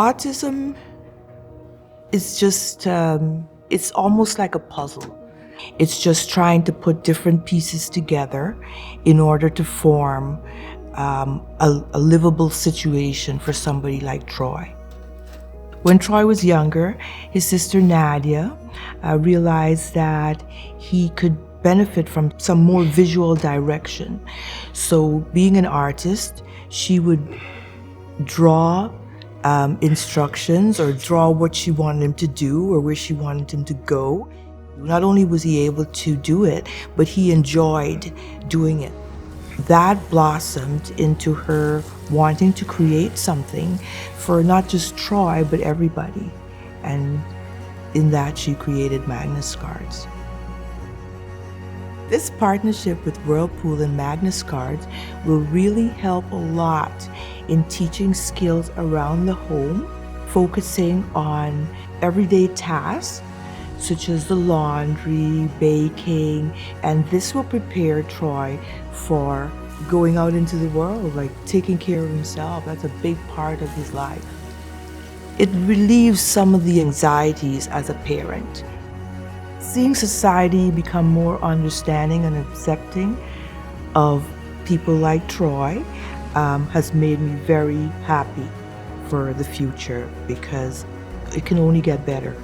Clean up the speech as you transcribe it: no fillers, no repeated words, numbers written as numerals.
Autism is just, it's almost like a puzzle. It's just trying to put different pieces together in order to form a livable situation for somebody like Troy. When Troy was younger, his sister Nadia realized that he could benefit from some more visual direction. So being an artist, she would draw instructions or draw what she wanted him to do or where she wanted him to go. Not only was he able to do it, but he enjoyed doing it. That blossomed into her wanting to create something for not just Troy, but everybody. And in that, she created MagnusCards. This partnership with Whirlpool and MagnusCards will really help a lot in teaching skills around the home, focusing on everyday tasks such as the laundry, baking, and this will prepare Troy for going out into the world, like taking care of himself. That's a big part of his life. It relieves some of the anxieties as a parent. Seeing society become more understanding and accepting of people like Troy has made me very happy for the future because it can only get better.